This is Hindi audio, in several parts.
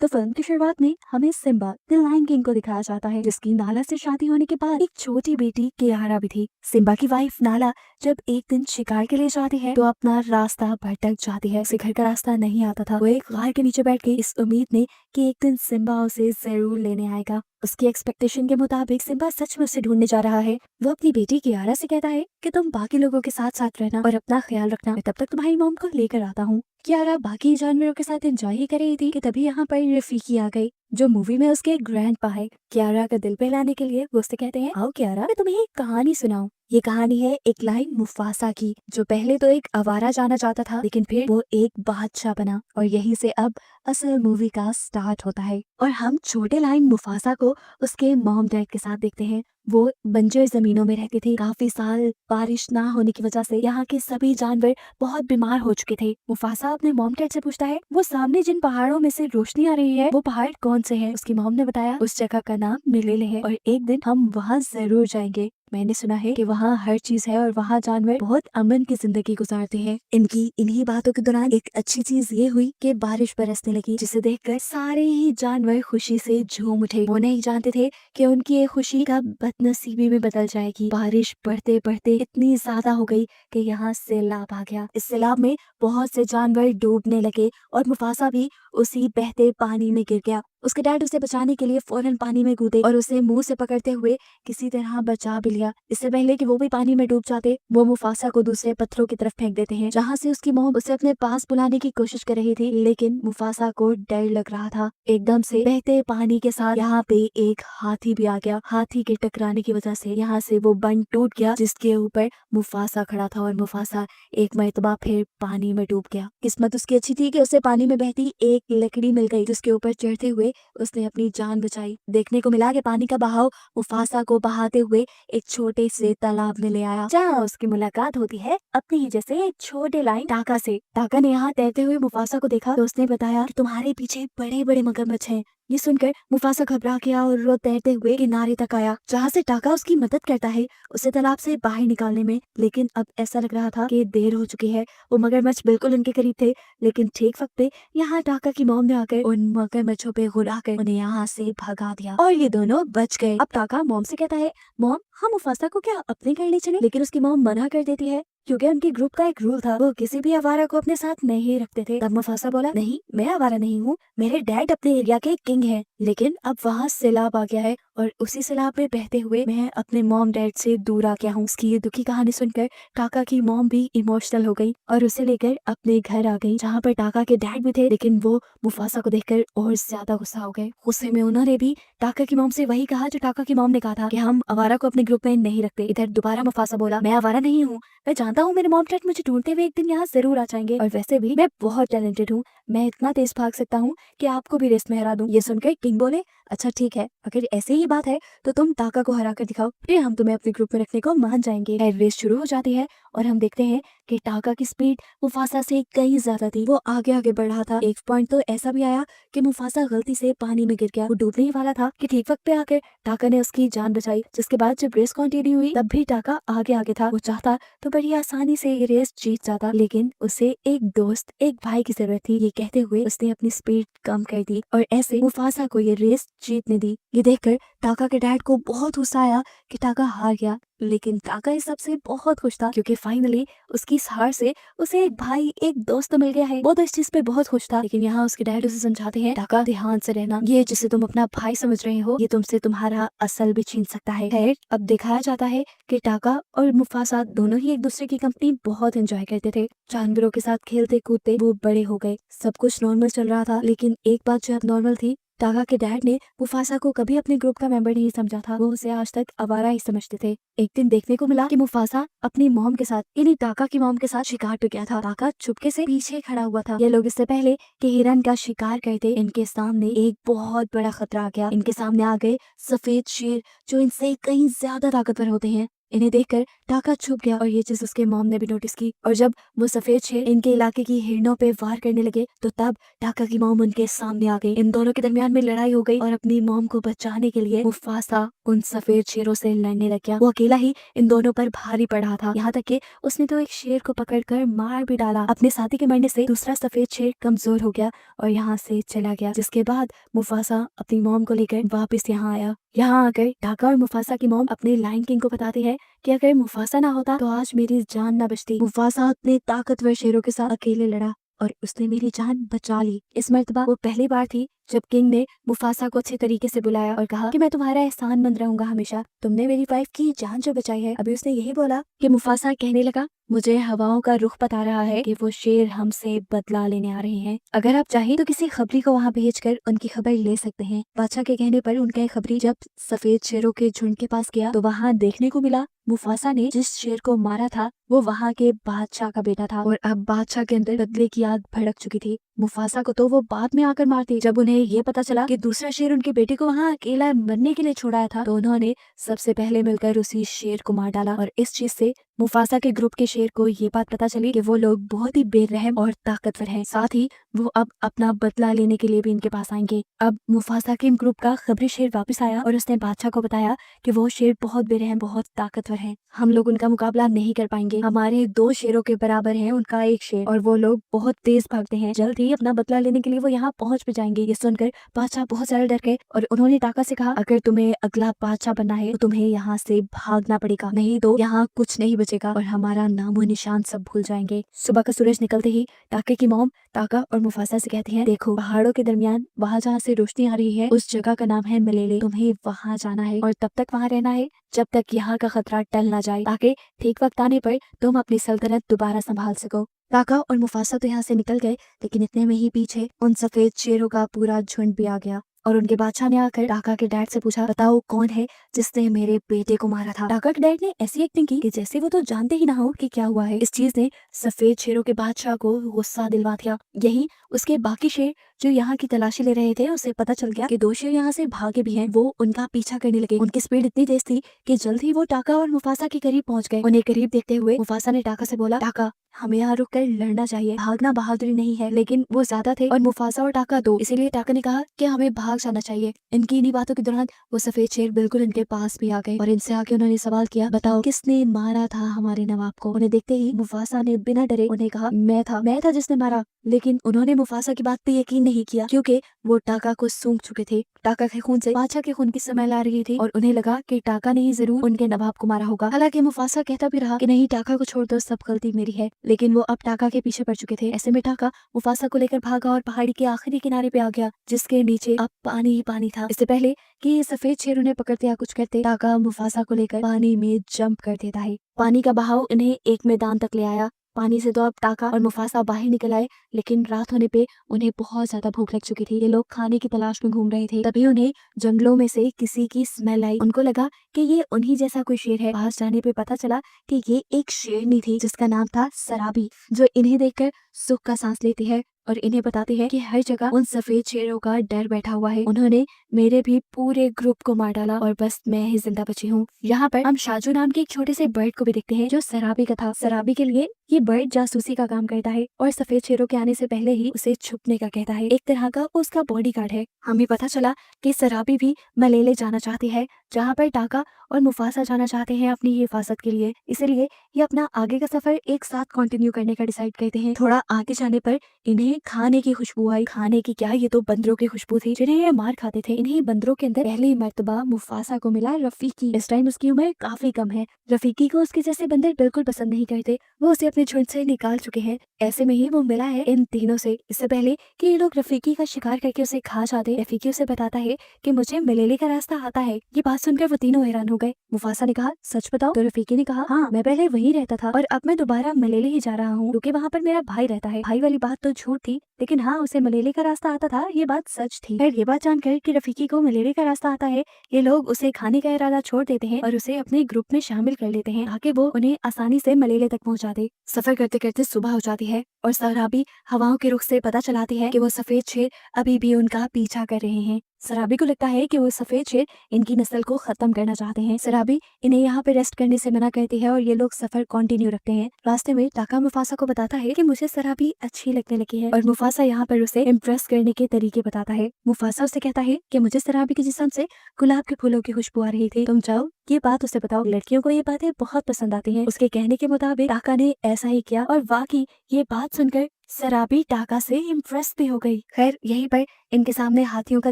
तो फिल्म की शुरुआत में हमें सिम्बा द लायन किंग को दिखाया जाता है, जिसकी नाला से शादी होने के बाद एक छोटी बेटी कियारा भी थी। सिम्बा की वाइफ नाला जब एक दिन शिकार के लिए जाती है तो अपना रास्ता भटक जाती है। उसे घर का रास्ता नहीं आता था। वो एक गाय के नीचे बैठ के इस उम्मीद में कि एक दिन सिम्बा उसे जरूर लेने आएगा। उसकी एक्सपेक्टेशन के मुताबिक सिम्बा सच में उसे ढूंढने जा रहा है। वो अपनी बेटी कियारा से कहता है कि तुम बाकी लोगों के साथ साथ रहना और अपना ख्याल रखना, मैं तब तक तुम्हारी मॉम को लेकर आता हूँ। कियारा बाकी जानवरों के साथ एंजॉय ही कर रही थी कि तभी यहाँ पर रफीकी आ गई, जो मूवी में उसके ग्रैंडपा है। कियारा का दिल बहलाने के लिए वो उससे कहते हैं, आओ कियारा, मैं तुम्हें एक कहानी सुनाऊं। ये कहानी है एक लाइन मुफासा की, जो पहले तो एक आवारा जाना चाहता था, लेकिन फिर वो एक बादशाह बना। और यहीं से अब असल मूवी का स्टार्ट होता है और हम छोटे लाइन मुफासा को उसके मॉम डैड के साथ देखते हैं। वो बंजर जमीनों में रहते थे। काफी साल बारिश ना होने की वजह से यहाँ के सभी जानवर बहुत बीमार हो चुके थे। मुफासा अपने मॉम डैड से पूछता है, वो सामने जिन पहाड़ों में से रोशनी आ रही है वो पहाड़ कौन से हैं? उसकी मॉम ने बताया, उस जगह का नाम मिलेले है और एक दिन हम वहाँ जरूर जाएंगे। मैंने सुना है कि वहाँ हर चीज है और वहाँ जानवर बहुत अमन की जिंदगी गुजारते हैं। इनकी इन्हीं बातों के दौरान एक अच्छी चीज ये हुई कि बारिश बरसने लगी, जिसे देखकर सारे ही जानवर खुशी से झूम उठे। वो नहीं जानते थे कि उनकी ये खुशी कब बदनसीबी में बदल जाएगी। बारिश बढ़ते बढ़ते इतनी ज्यादा हो गई कि यहाँ सैलाब आ गया। इस सैलाब में बहुत से जानवर डूबने लगे और मुफासा भी उसी बहते पानी में गिर गया। उसके डैड उसे बचाने के लिए फौरन पानी में कूदे और उसे मुंह से पकड़ते हुए किसी तरह बचा भी लिया। इससे पहले कि वो भी पानी में डूब जाते, वो मुफासा को दूसरे पत्थरों की तरफ फेंक देते हैं, जहाँ से उसकी मॉम उसे अपने पास बुलाने की कोशिश कर रही थी, लेकिन मुफासा को डर लग रहा था। एकदम से बहते पानी के साथ यहाँ पे एक हाथी भी आ गया। हाथी के टकराने की वजह से यहाँ से वो बंद टूट गया, जिसके ऊपर मुफासा खड़ा था और मुफासा एक मरतबा फिर पानी में डूब गया। किस्मत उसकी अच्छी थी कि उसे पानी में बहती एक लकड़ी मिल गई, जिसके ऊपर चढ़ते हुए उसने अपनी जान बचाई। देखने को मिला कि पानी का बहाव मुफासा को बहाते हुए एक छोटे से तालाब में ले आया, जहाँ उसकी मुलाकात होती है अपने ही जैसे एक छोटे लाइन टाका से। टाका ने यहाँ तैरते हुए मुफासा को देखा तो उसने बताया कि तुम्हारे पीछे बड़े बड़े मगरमच्छ हैं। ये सुनकर मुफासा घबरा गया और वो तैरते हुए किनारे तक आया, जहाँ से टाका उसकी मदद करता है उसे तालाब से बाहर निकालने में। लेकिन अब ऐसा लग रहा था कि देर हो चुकी है। वो मगरमच्छ बिल्कुल उनके करीब थे, लेकिन ठीक वक्त पे यहाँ टाका की मॉम ने आकर उन मगरमच्छों पे गुरा कर उन्हें यहाँ से भगा दिया और ये दोनों बच गए। अब टाका मॉम से कहता है, मॉम हम मुफासा को क्या अपने घर ले चले? लेकिन उसकी मॉम मना कर देती है, क्योंकि उनके ग्रुप का एक रूल था, वो किसी भी आवारा को अपने साथ नहीं रखते थे। तब मुफासा बोला, नहीं मैं आवारा नहीं हूँ, मेरे डैड अपने एरिया के किंग हैं। लेकिन अब वहाँ सैलाब आ गया है और उसी सैलाब में बहते हुए मैं अपने मॉम डैड से दूर आ गया हूँ। उसकी ये दुखी कहानी सुनकर टाका की मॉम भी इमोशनल हो गई और उसे लेकर अपने घर आ गई, जहाँ पर टाका के डैड भी थे, लेकिन वो मुफासा को देखकर और ज्यादा गुस्सा हो गए। गुस्से में उन्होंने भी टाका की मॉम से वही कहा जो टाका की मॉम ने कहा था कि हम आवारा को अपने ग्रुप में नहीं रखते। इधर दोबारा मुफासा बोला, मैं आवारा नहीं हूँ, मैं जानता हूँ मेरे मॉम डैड मुझे ढूंढते हुए एक दिन यहाँ जरूर आ जाएंगे और वैसे भी मैं बहुत टैलेंटेड हूँ, मैं इतना तेज भाग सकता हूँ कि आपको भी रेस में हरा दूं। ये सुनकर किंग बोले, अच्छा ठीक है, अगर ऐसे ही बात है तो तुम टाका को हरा कर दिखाओ, फिर हम तुम्हें अपने ग्रुप में रखने को मान जाएंगे। रेस शुरू हो जाती है और हम देखते हैं कि टाका की स्पीड मुफासा से कहीं ज्यादा थी। वो आगे आगे बढ़ रहा था। एक पॉइंट तो ऐसा भी आया कि मुफासा गलती से पानी में गिर गया। वो डूबने ही वाला था कि ठीक वक्त पे आकर टाका ने उसकी जान बचाई, जिसके बाद जब रेस कंटिन्यू हुई तब भी टाका आगे आगे था। वो चाहता तो बड़ी आसानी से ये रेस जीत जाता, लेकिन उसे एक दोस्त, एक भाई की जरूरत थी। ये कहते हुए उसने अपनी स्पीड कम कर दी और ऐसे मुफासा को ये रेस जीतने दी। ये देखकर टाका के डैड को बहुत गुस्सा आया कि टाका हार गया, लेकिन टाका इस सबसे बहुत खुश था, क्योंकि फाइनली उसकी इस हार से उसे एक भाई, एक दोस्त तो मिल गया है। वो तो इस चीज पे बहुत खुश था। लेकिन यहाँ उसके डैड उसे समझाते हैं, टाका ध्यान से रहना, ये जिसे तुम अपना भाई समझ रहे हो ये तुमसे तुम्हारा असल भी छीन सकता है। खैर अब दिखाया जाता है कि टाका और मुफासा दोनों ही एक दूसरे की कंपनी बहुत एंजॉय करते थे। जानवरों के साथ खेलते कूदते वो बड़े हो गए। सब कुछ नॉर्मल चल रहा था, लेकिन एक बात जो अब नॉर्मल थी, टाका के डैड ने मुफासा को कभी अपने ग्रुप का मेंबर नहीं समझा था। वो उसे आज तक आवारा ही समझते थे। एक दिन देखने को मिला कि मुफासा अपनी मॉम के साथ, यानी टाका की मॉम के साथ शिकार पे गया था। टाका चुपके से पीछे खड़ा हुआ था। ये लोग इससे पहले कि हिरन का शिकार करते, इनके सामने एक बहुत बड़ा खतरा आ गया। इनके सामने आ गए सफेद शेर, जो इनसे कहीं ज्यादा ताकतवर होते हैं। इन्हें देखकर टाका चुप गया और ये चीज उसके मॉम ने भी नोटिस की। और जब वो सफेद शेर इनके इलाके की हिरणों पे वार करने लगे तो तब टाका की मॉम उनके सामने आ गई। इन दोनों के दरमियान में लड़ाई हो गई और अपनी मॉम को बचाने के लिए मुफासा उन सफेद शेरों से लड़ने लग गया। वो अकेला ही इन दोनों पर भारी पड़ा था, यहाँ तक कि उसने तो एक शेर को पकड़कर मार भी डाला। अपने साथी के मरने से दूसरा सफेद शेर कमजोर हो गया और यहाँ से चला गया, जिसके बाद मुफासा अपनी मॉम को लेकर वापस यहाँ आया। यहाँ आकर टाका और मुफासा की मॉम अपने लायन किंग को बताती है कि अगर मुफासा ना होता तो आज मेरी जान ना बचती। मुफासा अपने ताकतवर शेरों के साथ अकेले लड़ा और उसने मेरी जान बचा ली। इस मर्तबा वो पहली बार थी जब किंग ने मुफासा को अच्छे तरीके से बुलाया और कहा कि मैं तुम्हारा एहसानमंद रहूंगा हमेशा, तुमने मेरी वाइफ की जान जो बचाई है। अभी उसने यही बोला कि मुफासा कहने लगा, मुझे हवाओं का रुख बता रहा है कि वो शेर हमसे बदला लेने आ रहे हैं। अगर आप चाहें तो किसी खबरी को वहाँ भेजकर उनकी खबर ले सकते हैं। बादशाह के कहने पर उनका एक खबरी जब सफेद शेरों के झुंड के पास गया तो वहाँ देखने को मिला मुफासा ने जिस शेर को मारा था वो वहाँ के बादशाह का बेटा था और अब बादशाह के अंदर बदले की आग भड़क चुकी थी। मुफासा को तो वो बाद में आकर मारती। जब उन्हें ये पता चला कि दूसरा शेर उनके बेटे को वहाँ अकेला मरने के लिए छोड़ाया था तो उन्होंने सबसे पहले मिलकर उसी शेर को मार डाला और इस चीज से मुफासा के ग्रुप के शेर को ये बात पता चली कि वो लोग बहुत ही बेरहम और ताकतवर हैं। साथ ही वो अब अपना बदला लेने के लिए भी इनके पास आएंगे। अब मुफासा के ग्रुप का खबरी शेर वापस आया और उसने बादशाह को बताया कि वो शेर बहुत बेरहम बहुत ताकतवर है, हम लोग उनका मुकाबला नहीं कर पाएंगे, हमारे 2 शेरों के बराबर है उनका 1 शेर और वो लोग बहुत तेज भागते हैं, जल्द ही अपना बदला लेने के लिए वो यहाँ पहुँच भी जाएंगे। ये सुनकर बादशाह बहुत ज्यादा डर गए और उन्होंने टाका से कहा, अगर तुम्हें अगला बादशाह बनना है तो तुम्हें यहाँ से भागना पड़ेगा, नहीं तो यहाँ कुछ नहीं बचेगा और हमारा नामो निशान सब भूल जाएंगे। सुबह का सूरज निकलते ही टाके की मॉम टाका और मुफासा से कहती है, देखो पहाड़ों के दरमियान वहाँ जहाँ से रोशनी आ रही है उस जगह का नाम है मलेले, तुम्हें वहाँ जाना है और तब तक वहाँ रहना है जब तक यहाँ का खतरा टल ना जाए, ताकि ठीक वक्त आने पर तुम अपनी सल्तनत दोबारा संभाल सको। टाका और मुफासा तो यहाँ से निकल गए, लेकिन इतने में ही पीछे उन सफेद शेरों का पूरा झुंड भी आ गया और उनके बादशाह ने आकर टाका के डैड से पूछा, बताओ कौन है जिसने मेरे बेटे को मारा था। टाका के डैड ने ऐसी एक्टिंग की कि जैसे वो तो जानते ही ना हो कि क्या हुआ है। इस चीज ने सफेद शेरों के बादशाह को गुस्सा दिलवा दिया। यही उसके बाकी शेर जो यहाँ की तलाशी ले रहे थे उसे पता चल गया कि 2 शेर यहाँ से भागे भी हैं। वो उनका पीछा करने लगे। उनकी स्पीड इतनी तेज थी कि जल्द ही वो टाका और मुफासा के करीब पहुंच गए। उन्हें करीब देखते हुए मुफासा ने टाका से बोला, टाका हमें यहाँ रुक कर लड़ना चाहिए, भागना बहादुरी नहीं है। लेकिन वो ज्यादा थे और मुफासा और टाका 2, इसीलिए टाका ने कहा कि हमें भाग जाना चाहिए। इनकी इन्हीं बातों के दौरान वो सफेद शेर बिल्कुल इनके पास भी आ गए और इनसे आके उन्होंने सवाल किया, बताओ किसने मारा था हमारे नवाब को। उन्हें देखते ही मुफासा ने बिना डरे उन्हें कहा, मैं था जिसने मारा। लेकिन उन्होंने मुफासा की बात पे यकीन नहीं किया क्योंकि वो टाका को सूंघ चुके थे। टाका के खून से बादशाह के खून की स्मेल आ रही थी और उन्हें लगा कि टाका ने ही जरूर उनके नवाब को मारा होगा। हालांकि मुफासा कहता भी रहा कि नहीं, टाका को छोड़ दो, सब गलती मेरी है। लेकिन वो अब टाका के पीछे पड़ चुके थे। ऐसे में टाका मुफासा को लेकर भागा और पहाड़ी के आखिरी किनारे पे आ गया जिसके नीचे अब पानी ही पानी था। इससे पहले कि ये सफेद शेर उन्हें पकड़ते या कुछ करते, टाका मुफासा को लेकर पानी में जंप कर देता है। पानी का बहाव इन्हें एक मैदान तक ले आया। पानी से तो अब टाका और मुफासा बाहर निकल आए, लेकिन रात होने पे उन्हें बहुत ज्यादा भूख लग चुकी थी। ये लोग खाने की तलाश में घूम रहे थे। तभी उन्हें जंगलों में से किसी की स्मेल आई। उनको लगा कि ये उन्हीं जैसा कोई शेर है। पास जाने पे पता चला कि ये एक शेरनी थी जिसका नाम था सराबी, जो इन्हें देखकर सुख का सांस लेती है और इन्हें बताती है कि हर जगह उन सफेद शेरों का डर बैठा हुआ है। उन्होंने मेरे भी पूरे ग्रुप को मार डाला और बस मैं ही जिंदा बची हूँ। यहाँ पर हम शाजू नाम के एक छोटे से बर्ड को भी देखते हैं जो सराबी का था। सराबी के लिए ये बर्ड जासूसी का काम करता है और सफेद शेरों के आने से पहले ही उसे छुपने का कहता है। एक तरह का उसका बॉडीगार्ड है। हमें पता चला कि सराबी भी मलेले जाना चाहती है, जहाँ पर टाका और मुफासा जाना चाहते हैं अपनी हिफाजत के लिए। इसीलिए ये अपना आगे का सफर एक साथ कंटिन्यू करने का डिसाइड करते हैं। थोड़ा आगे जाने पर इन्हें खाने की खुशबू आई। खाने की क्या, ये तो बंदरों की खुशबू थी जिन्हें ये मार खाते थे। इन्हीं बंदरों के अंदर पहली मर्तबा मुफासा को मिला रफीकी। इस टाइम उसकी उम्र काफी कम है। रफीकी को उसके जैसे बंदर बिल्कुल पसंद नहीं करते, वो उसे अपने झुंड से निकाल चुके हैं। ऐसे में ही वो मिला है इन तीनों से। इससे पहले कि ये लोग रफीकी का शिकार करके उसे खा जाते, रफीकी उसे बताता है कि मुझे मलेले का रास्ता आता है। ये बात सुनकर वो तीनों हैरान हो गए। मुफासा ने कहा, सच बताओ? तो रफीकी ने कहा, हाँ, मैं पहले वहीं रहता था और अब मैं दोबारा मलेले ही जा रहा हूँ क्योंकि वहाँ पर मेरा भाई रहता है। भाई वाली बात तो झूठ थी, लेकिन हाँ उसे मलेरे का रास्ता आता था, ये बात सच थी। खैर ये बात जानकर कि रफीकी को मलेरे का रास्ता आता है, ये लोग उसे खाने का इरादा छोड़ देते हैं और उसे अपने ग्रुप में शामिल कर लेते हैं ताकि वो उन्हें आसानी से मलेरे तक पहुंचा दे। सफर करते करते सुबह हो जाती है और सराबी हवाओं के रुख से पता चलाती है कि वो सफेद शेर अभी भी उनका पीछा कर रहे हैं। सराबी को लगता है कि वो सफेद शेर इनकी नस्ल को खत्म करना चाहते हैं। सराबी इन्हें यहाँ पे रेस्ट करने से मना करती है और ये लोग सफर कंटिन्यू रखते हैं। रास्ते में टाका मुफासा को बताता है कि मुझे सराबी अच्छी लगने लगी है और मुफासा यहाँ पर उसे इम्प्रेस करने के तरीके बताता है। मुफासा उसे कहता है कि मुझे सराबी के जिस्म से गुलाब के फूलों की खुशबू आ रही थी, तुम जाओ ये बात उसे बताओ। लड़कियों को ये बातें बहुत पसंद आती हैं। उसके कहने के मुताबिक टाका ने ऐसा ही किया और वाकई ये बात सुनकर सराबी टाका से इम्प्रेस भी हो गई। खैर यहीं पर इनके सामने हाथियों का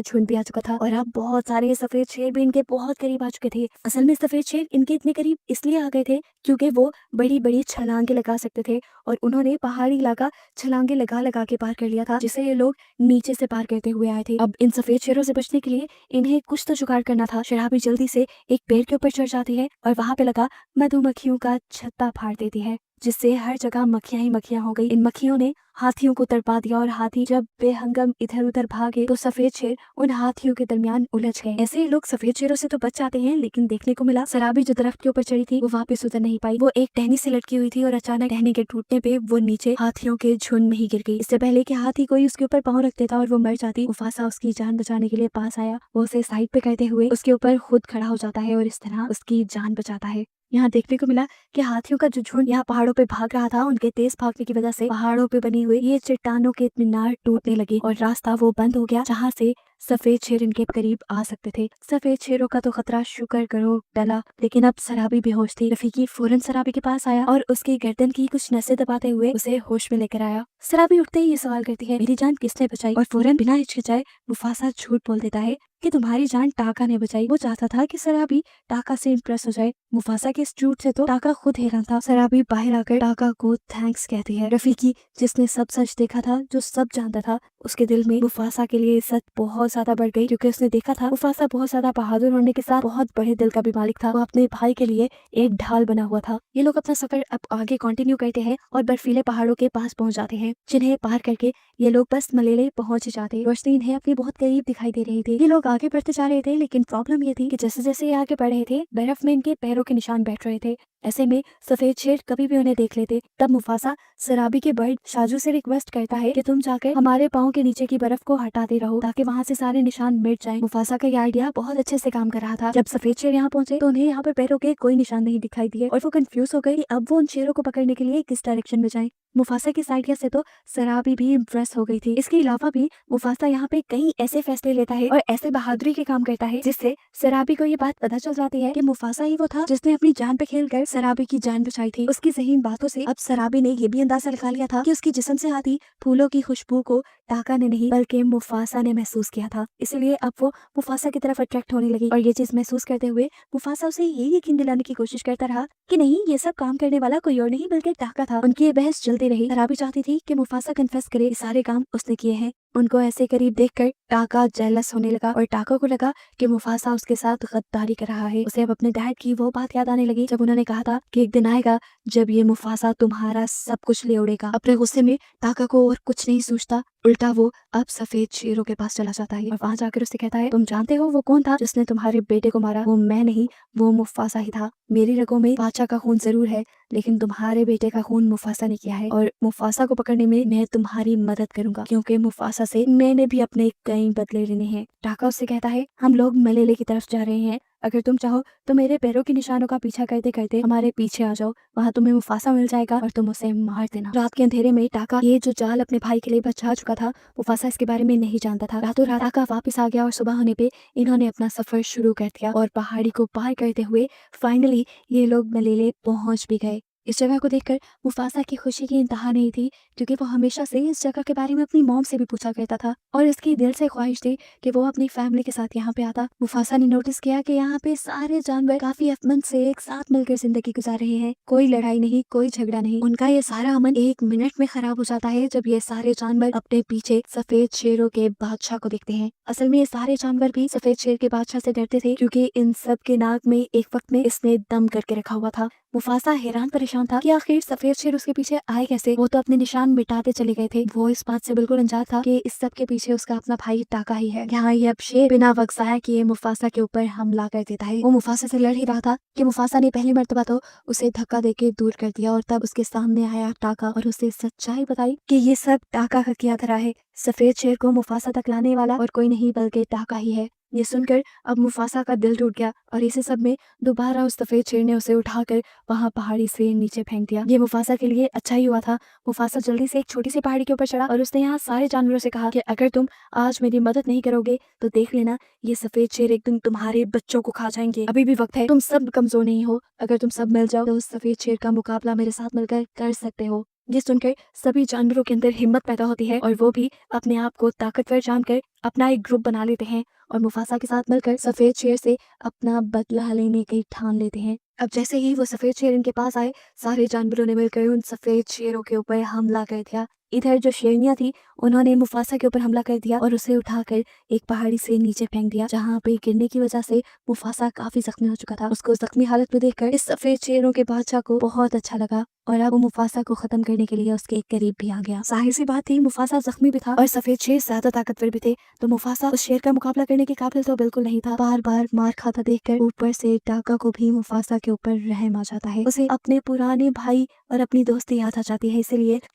झुंड भी आ चुका था और अब बहुत सारे सफेद शेर भी इनके बहुत करीब आ चुके थे। असल में सफेद शेर इनके इतने करीब इसलिए आ गए थे क्योंकि वो बड़ी बड़ी छलांगे लगा सकते थे और उन्होंने पहाड़ी इलाका छलांगे लगा लगा के पार कर लिया था, जिसे ये लोग नीचे से पार करते हुए आए थे। अब इन सफेद शेरों से बचने के लिए इन्हें कुछ तो जुगाड़ करना था। शराबी जल्दी से एक पेड़ के ऊपर चढ़ जाती है और वहां पे लगा मधुमक्खियों का छत्ता फाड़ देती है, जिससे हर जगह मक्खियां ही मक्खियां हो गई। इन मक्खियों ने हाथियों को तड़पा दिया और हाथी जब बेहंगम इधर उधर भागे तो सफेद शेर उन हाथियों के दरमियान उलझ गए। ऐसे लोग सफेद शेरों से तो बच जाते हैं, लेकिन देखने को मिला सराबी जो दरख्त के ऊपर चढ़ी थी वो वापस उतर नहीं पाई। वो एक टहनी से लटकी हुई थी और अचानक टहनी के टूटने पे वो नीचे हाथियों के झुंड में ही गिर गई। इससे पहले कि हाथी कोई उसके ऊपर पाँव रख देता और वो मर जाती, मुफासा उसकी जान बचाने के लिए पास आया। वो उसे साइड पे करते हुए उसके ऊपर खुद खड़ा हो जाता है और इस तरह उसकी जान बचाता है। यहाँ देखने को मिला कि हाथियों का जो झुंड यहाँ पहाड़ों पे भाग रहा था, उनके तेज भागने की वजह से पहाड़ों पे बनी हुई ये चट्टानों के मीनार टूटने लगे और रास्ता वो बंद हो गया जहाँ से सफेद शेर इनके करीब आ सकते थे। सफेद शेरों का तो खतरा शुक्र करो टला, लेकिन अब सराबी बेहोश थी। रफीकी फौरन सराबी के पास आया और उसकी गर्दन की कुछ नसें दबाते हुए उसे होश में लेकर आया। सराबी उठते ही ये सवाल करती है, मेरी जान किसने बचाई? और फौरन बिना हिचकिचाए मुफासा झूठ बोल देता है कि तुम्हारी जान टाका ने बचाई। वो चाहता था कि सराबी टाका से इम्प्रेस हो जाए। मुफासा के इस झूठ से तो टाका खुद हैरान था। सराबी बाहर आकर टाका को थैंक्स कहती है। रफीकी जिसने सब सच देखा था, जो सब जानता था, उसके दिल में मुफासा के लिए इज्जत बहुत ज्यादा बढ़ गई, क्योंकि उसने देखा था मुफासा बहुत ज्यादा बहादुर होने के साथ बहुत बड़े दिल का भी मालिक था। वो अपने भाई के लिए एक ढाल बना हुआ था। ये लोग अपना सफर अब आगे कंटिन्यू करते हैं और बर्फीले पहाड़ों के पास पहुंच जाते हैं, जिन्हें पार करके ये लोग बस मलेरे पहुंच जाते। रोशनी इन्हें अपनी बहुत करीब दिखाई दे रही थी। ये लोग आगे बढ़ते जा रहे थे, लेकिन प्रॉब्लम ये थी कि जैसे जैसे ये आगे बढ़ रहे थे बर्फ में इनके पैरों के निशान बैठ रहे थे। ऐसे में सफेद शेर कभी भी उन्हें देख लेते। तब मुफासा सराबी के बर्ड शाजू से रिक्वेस्ट करता है कि तुम जाकर हमारे पाँव के नीचे की बर्फ को हटाते रहो ताकि वहाँ से सारे निशान मिट जाएं। मुफासा का ये आइडिया बहुत अच्छे से काम कर रहा था। जब सफेद शेर यहाँ पहुंचे तो उन्हें यहाँ पर पैरों के कोई निशान नहीं दिखाई दिए और वो कंफ्यूज हो गई अब वो उन शेरों को पकड़ने के लिए किस डायरेक्शन में जाएं। मुफासा की इस आइडिया से तो सराबी भी इम्प्रेस हो गई थी। इसके अलावा भी मुफासा यहाँ पे कई ऐसे फैसले लेता है और ऐसे बहादुरी के काम करता है जिससे सराबी को ये बात पता चल जाती है कि मुफासा ही वो था जिसने अपनी जान पे खेलकर सराबी की जान बचाई थी। उसकी ज़हीन बातों से अब सराबी ने ये भी अंदाजा लगा लिया था कि उसकी जिस्म से आती फूलों की खुशबू को टाका ने नहीं बल्कि मुफासा ने महसूस किया था। इसलिए अब वो मुफासा की तरफ अट्रैक्ट होने लगी और ये चीज महसूस करते हुए मुफासा उसे ये यकीन दिलाने की कोशिश करता रहा कि नहीं, ये सब काम करने वाला कोई और नहीं बल्कि टाका था। उनकी ये बहस चलती रही। सराबी चाहती थी कि मुफासा कन्फेस करे ये सारे काम उसने किए हैं। उनको ऐसे करीब देखकर टाका जेलस होने लगा और टाका को लगा कि मुफासा उसके साथ गद्दारी कर रहा है। उसे अब अपने डैड की वो बात याद आने लगी जब उन्होंने कहा था कि एक दिन आएगा जब ये मुफासा तुम्हारा सब कुछ ले उड़ेगा। अपने गुस्से में टाका को और कुछ नहीं सोचता, उल्टा वो अब सफेद शेरों के पास चला जाता है और वहां जाकर उससे कहता है, तुम जानते हो वो कौन था जिसने तुम्हारे बेटे को मारा? वो मैं नहीं, वो मुफासा ही था। मेरी रगों में बादशाह का खून जरूर है, लेकिन तुम्हारे बेटे का खून मुफासा ने किया है और मुफासा को पकड़ने में मैं तुम्हारी मदद करूंगा, क्योंकि मुफासा से मैंने भी अपने कई बदले लेने हैं। टाका उससे कहता है, हम लोग मलेले की तरफ जा रहे हैं, अगर तुम चाहो तो मेरे पैरों के निशानों का पीछा करते करते हमारे पीछे आ जाओ, वहाँ तुम्हें मुफासा मिल जाएगा और तुम उसे मार देना। रात के अंधेरे में टाका ये जो जाल अपने भाई के लिए बचा चुका था, मुफासा इसके बारे में नहीं जानता था। रातों रात टाका वापस आ गया और सुबह होने पे इन्होंने अपना सफर शुरू कर दिया और पहाड़ी को पार करते हुए फाइनली ये लोग मलेले पहुंच भी गए। इस जगह को देखकर मुफासा की खुशी की इंतहा नहीं थी, क्योंकि वो हमेशा से इस जगह के बारे में अपनी मॉम से भी पूछा करता था और इसकी दिल से ख्वाहिश थी कि वो अपनी फैमिली के साथ यहाँ पे आता। मुफासा ने नोटिस किया कि यहाँ पे सारे जानवर काफी अमन से एक साथ मिलकर जिंदगी गुजार रहे हैं। कोई लड़ाई नहीं, कोई झगड़ा नहीं। उनका ये सारा अमन 1 मिनट में खराब हो जाता है जब ये सारे जानवर अपने पीछे सफेद शेरों के बादशाह को देखते हैं। असल में ये सारे जानवर भी सफेद शेर के बादशाह से डरते थे, क्योंकि इन सब के नाक में एक वक्त में इसने दम करके रखा हुआ था। मुफासा हैरान परेशान था कि आखिर सफेद शेर उसके पीछे आए कैसे। वो तो अपने निशान मिटाते चले गए थे। वो इस बात से बिल्कुल अनजान था कि इस सब के पीछे उसका अपना भाई टाका ही है। यहाँ ये अब शेर बिना वक्त ज़ाया किए मुफासा के ऊपर हमला कर देता है। वो मुफासा से लड़ ही रहा था कि मुफासा ने पहली मर्तबा तो उसे धक्का देके दूर कर दिया और तब उसके सामने आया टाका और उसे सच्चाई बताई कि ये सब टाका का किया धरा है। सफेद शेर को मुफासा तक लाने वाला और कोई नहीं बल्कि टाका ही है। ये सुनकर अब मुफासा का दिल टूट गया और इसी सब में दोबारा उस सफेद शेर ने उसे उठाकर वहां पहाड़ी से नीचे फेंक दिया। ये मुफासा के लिए अच्छा ही हुआ था। मुफासा जल्दी से एक छोटी सी पहाड़ी के ऊपर चढ़ा और उसने यहाँ सारे जानवरों से कहा कि अगर तुम आज मेरी मदद नहीं करोगे तो देख लेना ये सफेद शेर एक दिन तुम्हारे बच्चों को खा जाएंगे। अभी भी वक्त है, तुम सब कमजोर नहीं हो। अगर तुम सब मिल जाओ तो उस सफेद शेर का मुकाबला मेरे साथ मिलकर कर सकते हो। ये सुनकर सभी जानवरों के अंदर हिम्मत पैदा होती है और वो भी अपने आप को ताकतवर जानकर अपना एक ग्रुप बना लेते हैं और मुफासा के साथ मिलकर सफेद शेर से अपना बदला लेने की ठान लेते हैं। अब जैसे ही वो सफेद शेर इनके पास आए, सारे जानवरों ने मिलकर उन सफेद शेरों के ऊपर हमला कर दिया। इधर जो शेरनियां थी उन्होंने मुफासा के ऊपर हमला कर दिया और उसे उठाकर एक पहाड़ी से नीचे फेंक दिया, जहाँ पे गिरने की वजह से मुफासा काफी जख्मी हो चुका था। उसको जख्मी हालत में देखकर इस सफेद शेरों के बादशाह को बहुत अच्छा लगा और अब वो मुफासा को खत्म करने के लिए उसके करीब भी आ गया। जाहिर सी बात थी, मुफासा जख्मी भी था और सफेद शेर ज्यादा ताकतवर भी थे, तो मुफासा उस शेर का मुकाबला करने के काबिल तो बिल्कुल नहीं था। बार बार मार खाता देखकर ऊपर से टाका को भी मुफासा के ऊपर रहम आ जाता है। उसे अपने पुराने भाई और अपनी दोस्ती याद आ जाती है,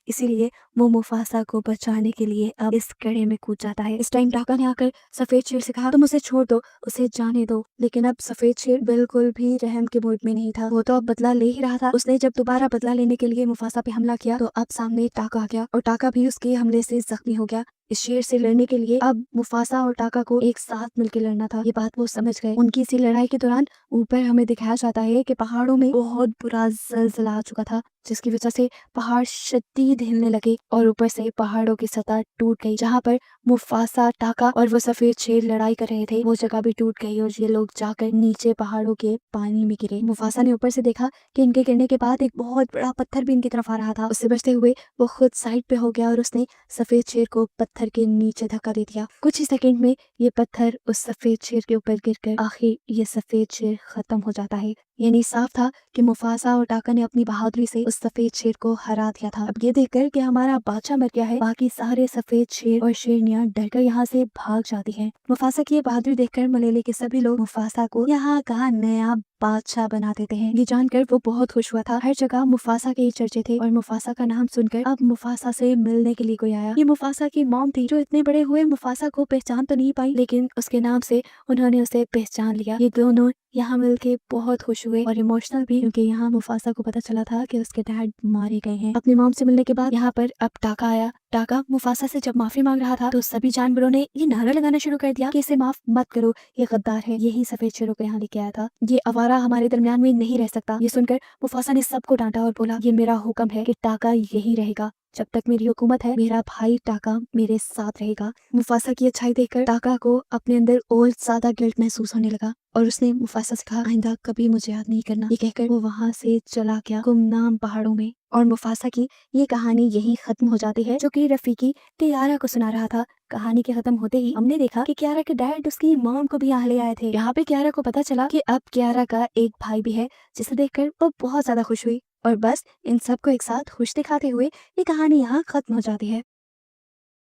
इसीलिए वो मुफासा को बचाने के लिए अब इस कड़े में कूद जाता है। इस टाइम टाका ने आकर सफेद शेर से कहा, तुम उसे छोड़ दो, उसे जाने दो। लेकिन अब सफेद शेर बिल्कुल भी रहम के मूड में नहीं था। वो तो अब बदला ले ही रहा था। उसने जब दोबारा बदला लेने के लिए मुफासा पे हमला किया तो अब सामने टाका आ गया और टाका भी उसके हमले से जख्मी हो गया। इस शेर से लड़ने के लिए अब मुफासा और टाका को एक साथ मिलकर लड़ना था। ये बात वो समझ गए। उनकी इसी लड़ाई के दौरान ऊपर हमें दिखाया जाता है कि पहाड़ों में बहुत बुरा जलजला आ चुका था, जिसकी वजह से पहाड़ शदीद हिलने लगे और ऊपर से पहाड़ों की सतह टूट गई। जहाँ पर मुफासा, टाका और वो सफेद शेर लड़ाई कर रहे थे, वो जगह भी टूट गई और ये लोग जाकर नीचे पहाड़ों के पानी में गिरे। मुफासा ने ऊपर से देखा कि इनके गिरने के बाद एक बहुत बड़ा पत्थर भी इनकी तरफ आ रहा था। उससे बचते हुए वो खुद साइड पे हो गया और उसने सफेद शेर को पत्थर के नीचे धक्का दे दिया। कुछ ही सेकंड में ये पत्थर उस सफेद शेर के ऊपर गिरकर आखिर ये सफेद शेर खत्म हो जाता है। यानी साफ था कि मुफासा और टाका ने अपनी बहादुरी से उस सफेद शेर को हरा दिया था। अब ये देखकर कि हमारा बादशाह मर गया है, बाकी सारे सफेद शेर और शेरनियां डरकर यहाँ से भाग जाती हैं। मुफासा की ये बहादुरी देखकर मलेले के सभी लोग मुफासा को यहाँ का नया बादशाह बना देते हैं। ये जानकर वो बहुत खुश हुआ था। हर जगह मुफासा के ही चर्चे थे और मुफासा का नाम सुनकर अब मुफासा से मिलने के लिए कोई आया। ये मुफासा की मॉम थी, जो इतने बड़े हुए मुफासा को पहचान तो नहीं पाई, लेकिन उसके नाम से उन्होंने उसे पहचान लिया। ये दोनों यहाँ मिलके बहुत खुश हुए और इमोशनल भी, क्योंकि यहाँ मुफासा को पता चला था कि उसके डैड मारे गए हैं। अपनी मॉम से मिलने के बाद यहाँ पर अब टाका आया। टाका मुफासा से जब माफी मांग रहा था तो सभी जानवरों ने ये नारा लगाना शुरू कर दिया कि इसे माफ मत करो, ये गद्दार है। यही सफेद शेरों को यहाँ लेके आया था, ये आवारा हमारे दरमियान में नहीं रह सकता। ये सुनकर मुफासा ने सबको डांटा और बोला, ये मेरा हुक्म है कि टाका यही रहेगा, जब तक मेरी हुकूमत है मेरा भाई टाका मेरे साथ रहेगा। मुफासा की अच्छाई देखकर टाका को अपने अंदर और ज्यादा गिल्ट महसूस होने लगा और उसने मुफासा से कहा, आइंदा कभी मुझे याद नहीं करना। ये कहकर वो वहाँ से चला गया गुमनाम पहाड़ों में। और मुफासा की ये कहानी यही खत्म हो जाती है, जो कि रफीकी कियारा को सुना रहा था। कहानी के खत्म होते ही हमने देखा कि कियारा के डैड उसकी मॉम को भी यहाँ ले आए थे। यहाँ पे कियारा को पता चला कि अब कियारा का एक भाई भी है, जिसे देखकर वो बहुत ज्यादा खुश हुई। और बस इन सबको एक साथ खुश दिखाते हुए ये कहानी यहाँ खत्म हो जाती है।